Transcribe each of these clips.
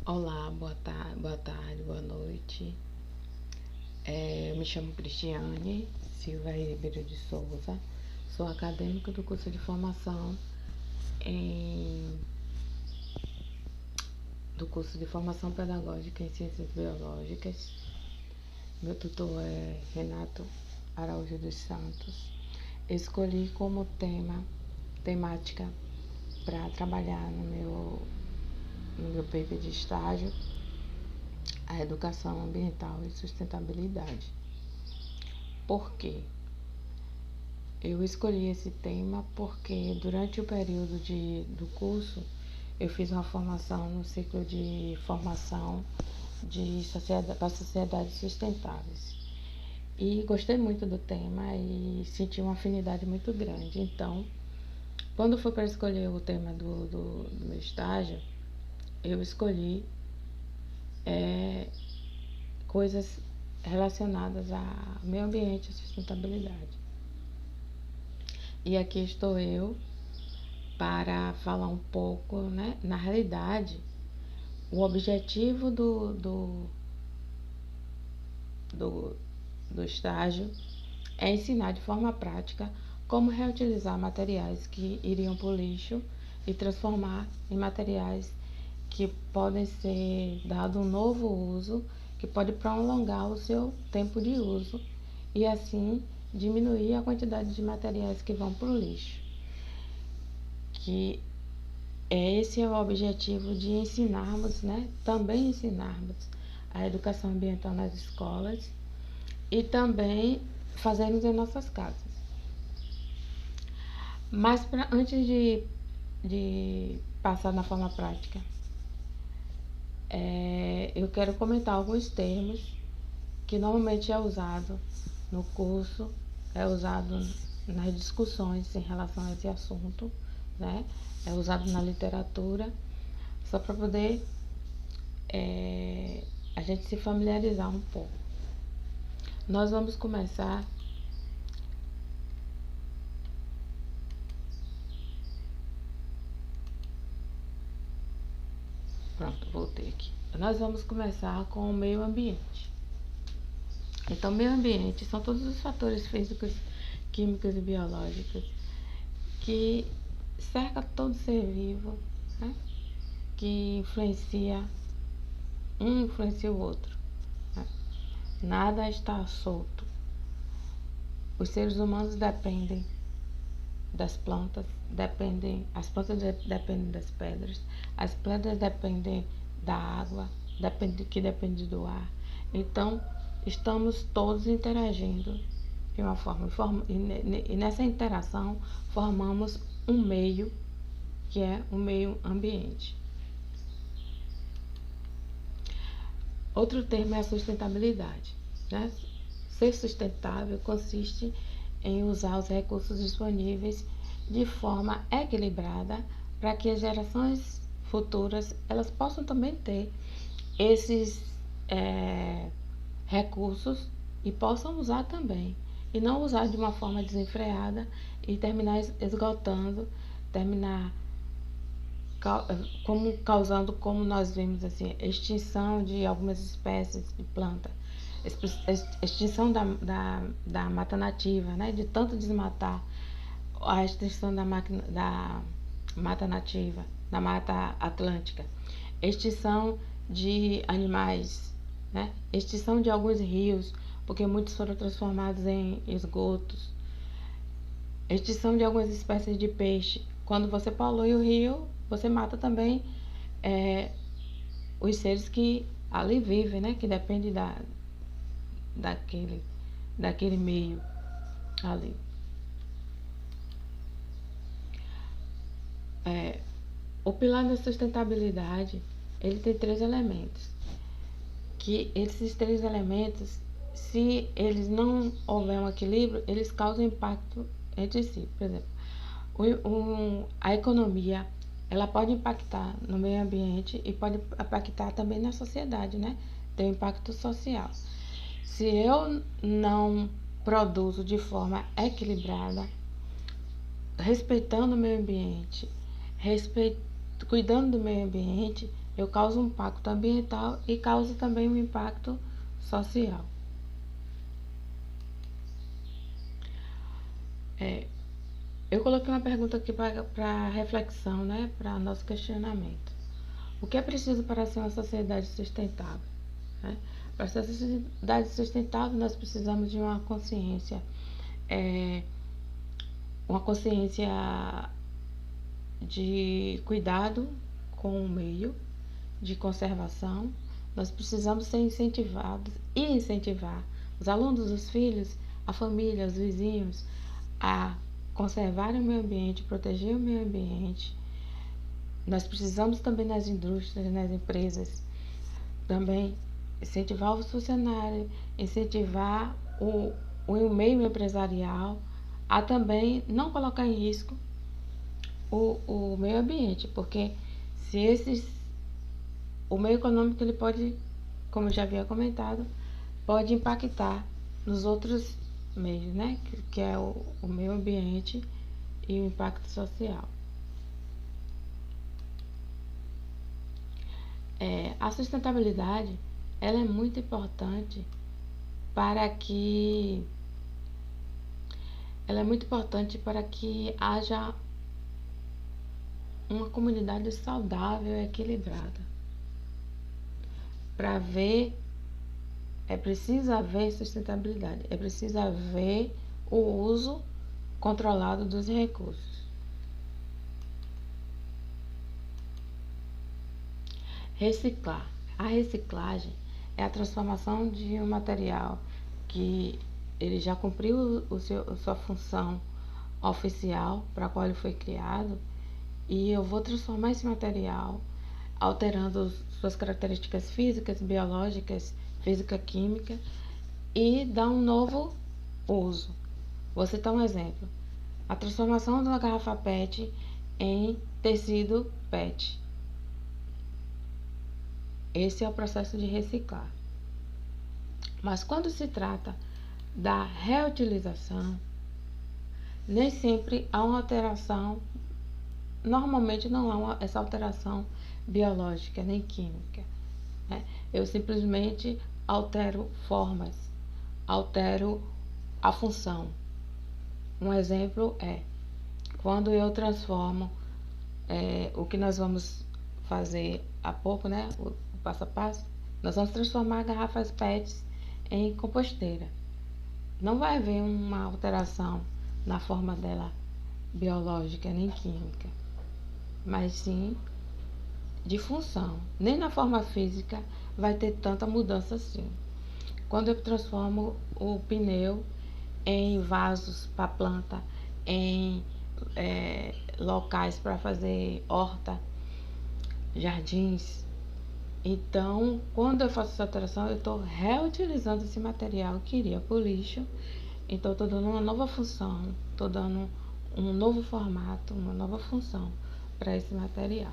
Olá, boa tarde, boa noite. Eu me chamo Cristiane Silva Ribeiro de Souza, sou acadêmica do curso de formação em, do curso de formação pedagógica em ciências biológicas. Meu tutor é Renato Araújo dos Santos. Escolhi como temática para trabalhar no meu período de estágio a educação ambiental e sustentabilidade. Por quê? Eu escolhi esse tema porque durante o período do curso eu fiz uma formação no ciclo de formação para sociedades sustentáveis. E gostei muito do tema e senti uma afinidade muito grande. Então, quando foi para escolher o tema do meu estágio, eu escolhi coisas relacionadas ao meio ambiente e sustentabilidade. E aqui estou eu para falar um pouco, né? Na realidade, o objetivo do estágio é ensinar de forma prática como reutilizar materiais que iriam para o lixo e transformar em materiais que podem ser dado um novo uso, que pode prolongar o seu tempo de uso e assim diminuir a quantidade de materiais que vão para o lixo. Que esse é o objetivo de ensinarmos, né? Também ensinarmos a educação ambiental nas escolas e também fazermos em nossas casas. Mas antes de passar na forma prática, eu quero comentar alguns termos que normalmente é usado no curso, é usado nas discussões em relação a esse assunto, né? É usado na literatura, só para poder a gente se familiarizar um pouco. Nós vamos começar Pronto, voltei aqui. Nós vamos começar com o meio ambiente. Então, meio ambiente são todos os fatores físicos, químicos e biológicos que cerca todo ser vivo, né? Que influencia o outro, né? Nada está solto. Os seres humanos dependem das plantas, as plantas dependem das pedras, as pedras dependem da água, que depende do ar. Então, estamos todos interagindo de uma forma, e nessa interação formamos um meio que é o meio ambiente. Outro termo é a sustentabilidade, né? Ser sustentável consiste em usar os recursos disponíveis de forma equilibrada para que as gerações futuras elas possam também ter esses recursos e possam usar também, e não usar de uma forma desenfreada e terminar esgotando, causando, como nós vimos assim, extinção de algumas espécies de planta, extinção da mata nativa, né? De tanto desmatar, a extinção da mata nativa, da mata atlântica, extinção de animais, né? Extinção de alguns rios, porque muitos foram transformados em esgotos, extinção de algumas espécies de peixe. Quando você polui o rio, você mata também os seres que ali vivem, né? Que dependem daquele meio ali. O pilar da sustentabilidade, ele tem 3 elementos. Que esses 3 elementos, se eles não houver um equilíbrio, eles causam impacto entre si. Por exemplo, a economia, ela pode impactar no meio ambiente e pode impactar também na sociedade, né? Tem um impacto social. Se eu não produzo de forma equilibrada, respeitando o meio ambiente, cuidando do meio ambiente, eu causo um impacto ambiental e causo também um impacto social. Eu coloquei uma pergunta aqui para reflexão, né, para nosso questionamento. O que é preciso para ser uma sociedade sustentável? Né? Para ser uma sociedade sustentável, nós precisamos de uma consciência de cuidado com o meio, de conservação. Nós precisamos ser incentivados e incentivar os alunos, os filhos, a família, os vizinhos a conservar o meio ambiente, proteger o meio ambiente. Nós precisamos também nas indústrias, nas empresas, também incentivar os funcionários, incentivar o meio empresarial a também não colocar em risco o meio ambiente, porque o meio econômico ele pode, como eu já havia comentado, pode impactar nos outros meios, né? Que é o meio ambiente e o impacto social. A sustentabilidade ela é muito importante para que haja uma comunidade saudável e equilibrada. Para ver, é preciso haver sustentabilidade, é preciso haver o uso controlado dos recursos. Reciclar. A reciclagem é a transformação de um material que ele já cumpriu sua função oficial para a qual ele foi criado, e eu vou transformar esse material alterando suas características físicas, biológicas, física-química e dar um novo uso. Vou citar um exemplo: a transformação de uma garrafa PET em tecido PET. Esse é o processo de reciclar. Mas quando se trata da reutilização, nem sempre há uma alteração, normalmente não há essa alteração biológica nem química, né? Eu simplesmente altero formas, altero a função. Um exemplo é quando eu transformo o que nós vamos fazer há pouco, né? O passo a passo, nós vamos transformar garrafas PET em composteira. Não vai haver uma alteração na forma dela biológica nem química, mas sim de função. Nem na forma física vai ter tanta mudança assim. Quando eu transformo o pneu em vasos para planta, em locais para fazer horta, jardins, então quando eu faço essa alteração eu estou reutilizando esse material que iria para o lixo. Então estou dando uma nova função, estou dando um novo formato, uma nova função para esse material.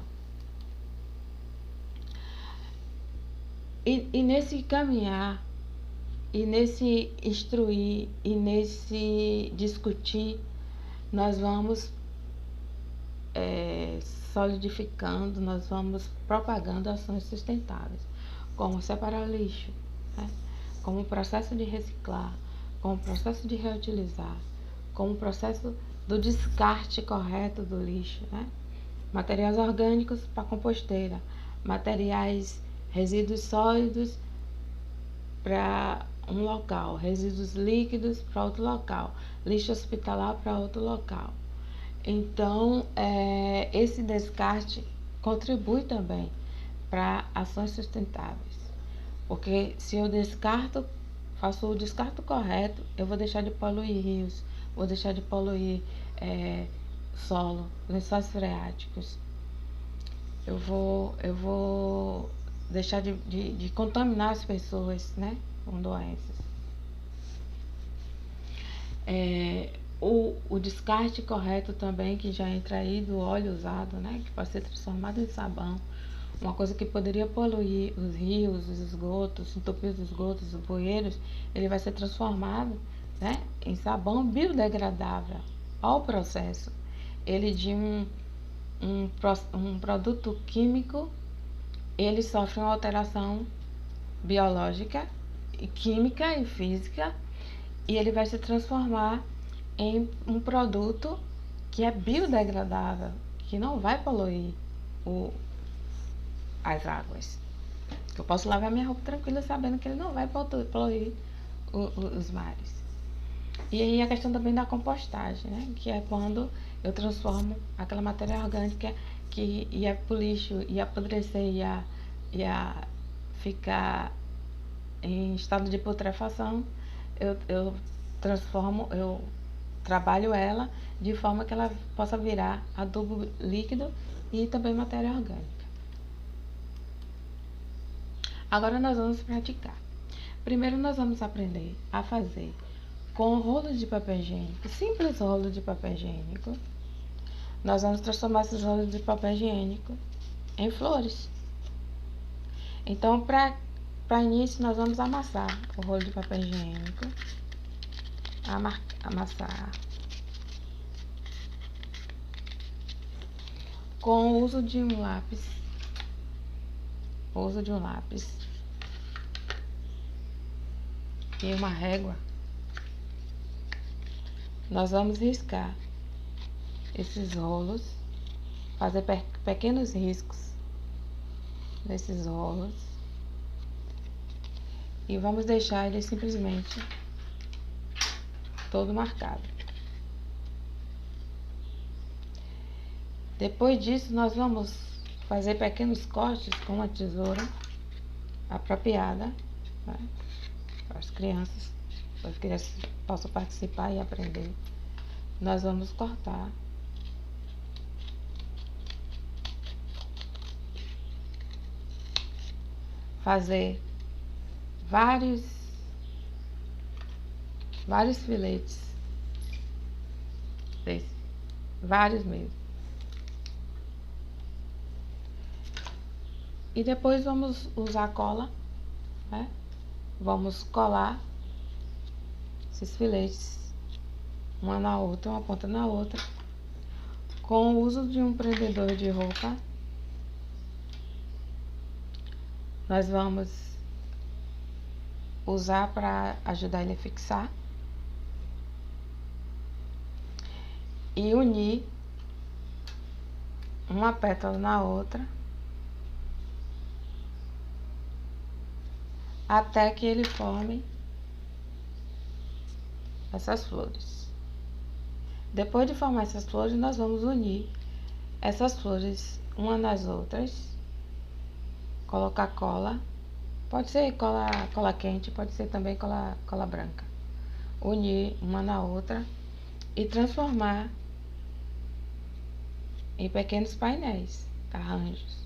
E nesse caminhar, e nesse instruir, e nesse discutir, nós vamos solidificando, nós vamos propagando ações sustentáveis, como separar o lixo, né? Como o processo de reciclar, como o processo de reutilizar, como o processo do descarte correto do lixo, né? Materiais orgânicos para composteira, materiais, resíduos sólidos para um local, resíduos líquidos para outro local, lixo hospitalar para outro local. Então, esse descarte contribui também para ações sustentáveis, porque se eu faço o descarto correto, eu vou deixar de poluir rios, vou deixar de poluir solo, lençóis freáticos, eu vou deixar de contaminar as pessoas, né, com doenças. O descarte correto também, que já entra aí do óleo usado, né, que pode ser transformado em sabão, uma coisa que poderia poluir os rios, os esgotos, entupir os esgotos, os bueiros, ele vai ser transformado, né, em sabão biodegradável. Olha o processo. Ele de um produto químico ele sofre uma alteração biológica, e química e física, e ele vai se transformar em um produto que é biodegradável, que não vai poluir as águas. Eu posso lavar minha roupa tranquila sabendo que ele não vai poluir os mares. E aí a questão também da compostagem, né? Que é quando eu transformo aquela matéria orgânica que ia pro lixo, ia apodrecer, ia ficar em estado de putrefação, eu transformo, eu trabalho ela de forma que ela possa virar adubo líquido e também matéria orgânica. Agora nós vamos praticar. Primeiro nós vamos aprender a fazer com rolo de papel higiênico, simples rolo de papel higiênico. Nós vamos transformar esses rolos de papel higiênico em flores. Então, para início, nós vamos amassar o rolo de papel higiênico. Amassar. Com o uso de um lápis. E uma régua. Nós vamos riscar esses rolos, fazer pequenos riscos nesses rolos e vamos deixar ele simplesmente todo marcado. Depois disso, nós vamos fazer pequenos cortes com uma tesoura apropriada, né, para as crianças possam participar e aprender. Nós vamos cortar fazer vários filetes vários mesmo. E depois vamos usar cola, né? Vamos colar esses filetes uma na outra, uma ponta na outra, com o uso de um prendedor de roupa. Nós vamos usar para ajudar ele a fixar e unir uma pétala na outra até que ele forme essas flores. Depois de formar essas flores, nós vamos unir essas flores uma nas outras, colocar cola, pode ser cola quente, pode ser também cola branca, unir uma na outra e transformar em pequenos painéis, arranjos.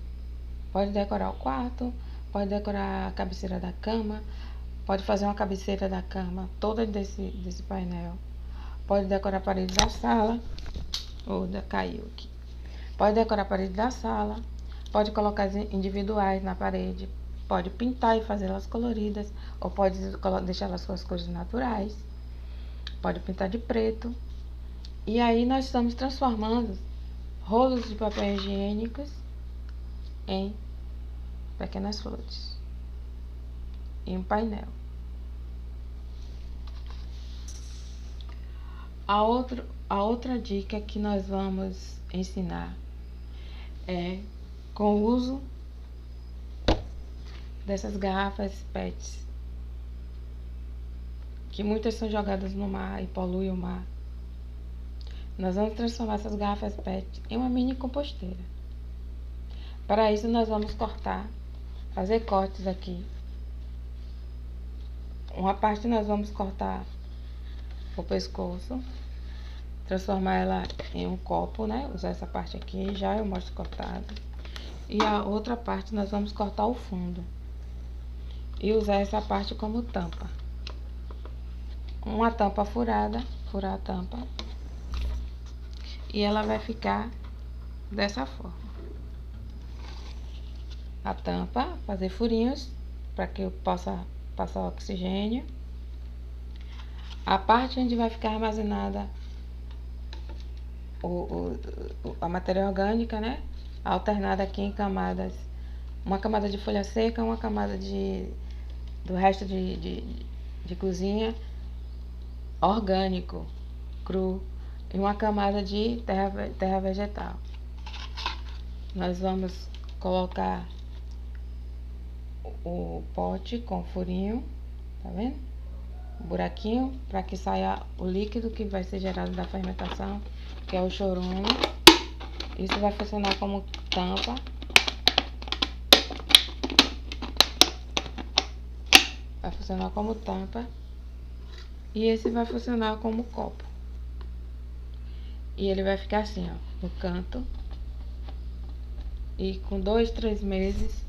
Pode decorar o quarto, pode decorar a cabeceira da cama, pode fazer uma cabeceira da cama toda desse painel. Pode decorar a parede da sala, caiu aqui. Pode decorar a parede da sala, pode colocar individuais na parede, pode pintar e fazê-las coloridas, ou pode deixá-las com as cores naturais, pode pintar de preto. E aí nós estamos transformando rolos de papel higiênicos em pequenas flores, em um painel. A outra dica que nós vamos ensinar é com o uso dessas garrafas PETs, que muitas são jogadas no mar e poluem o mar. Nós vamos transformar essas garrafas PET em uma mini composteira. Para isso nós vamos fazer cortes aqui. Uma parte nós vamos cortar o pescoço, transformar ela em um copo, né? Usar essa parte aqui, já eu mostro cortada. E a outra parte nós vamos cortar o fundo e usar essa parte como tampa. Uma tampa furada, furar a tampa, e ela vai ficar dessa forma. A tampa, fazer furinhos para que eu possa passar o oxigênio. A parte onde vai ficar armazenada a matéria orgânica, né? Alternada aqui em camadas uma camada de folha seca, uma camada do resto de cozinha orgânico, cru, e uma camada de terra vegetal. Nós vamos colocar o pote com furinho, tá vendo? Um buraquinho para que saia o líquido que vai ser gerado da fermentação, que é o chorume. Isso vai funcionar como tampa. Vai funcionar como tampa. E esse vai funcionar como copo. E ele vai ficar assim, ó, no canto. E com 2, 3 meses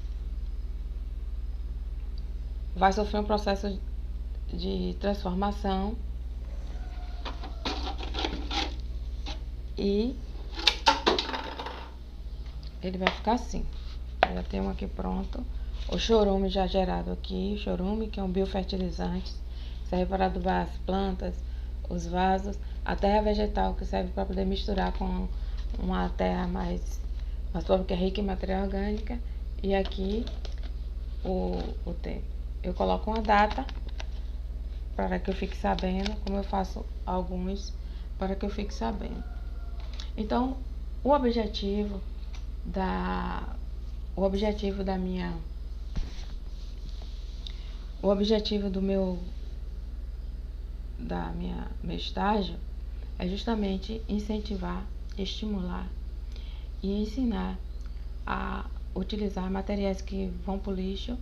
vai sofrer um processo de transformação e ele vai ficar assim. Eu já tenho um aqui pronto. O chorume já gerado aqui, o chorume que é um biofertilizante, serve para adubar as plantas, os vasos, a terra vegetal que serve para poder misturar com uma terra mais pobre, que é rica em matéria orgânica, e aqui o tempo. Eu coloco uma data para que eu fique sabendo, como eu faço alguns para que eu fique sabendo. Então, o objetivo do meu estágio é justamente incentivar, estimular e ensinar a utilizar materiais que vão para o lixo,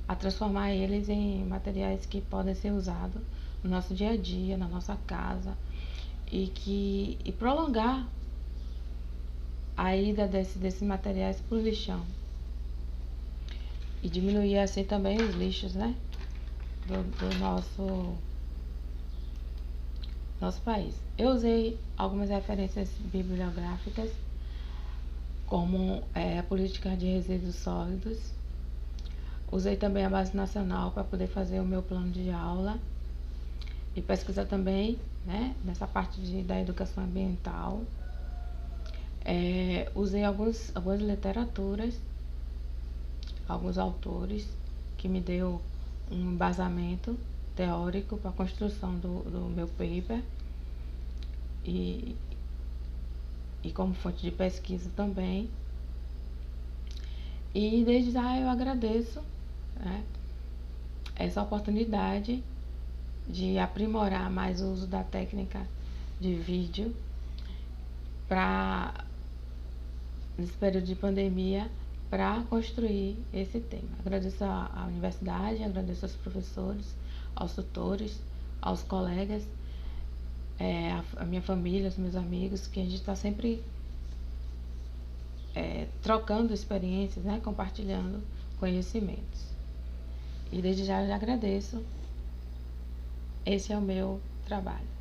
a transformar eles em materiais que podem ser usados no nosso dia a dia, na nossa casa, e prolongar a ida desses materiais para o lixão e diminuir assim também os lixos, né, do nosso país. Eu usei algumas referências bibliográficas, como a política de resíduos sólidos. Usei também a Base Nacional para poder fazer o meu plano de aula e pesquisar também, né, nessa parte da educação ambiental. Usei algumas literaturas, alguns autores que me deu um embasamento teórico para a construção do meu paper e como fonte de pesquisa também. E desde já eu agradeço, né, essa oportunidade de aprimorar mais o uso da técnica de vídeo nesse período de pandemia, para construir esse tema. Agradeço à universidade, agradeço aos professores, aos tutores, aos colegas, a minha família, os meus amigos, que a gente está sempre trocando experiências, né, compartilhando conhecimentos. E desde já eu agradeço. Esse é o meu trabalho.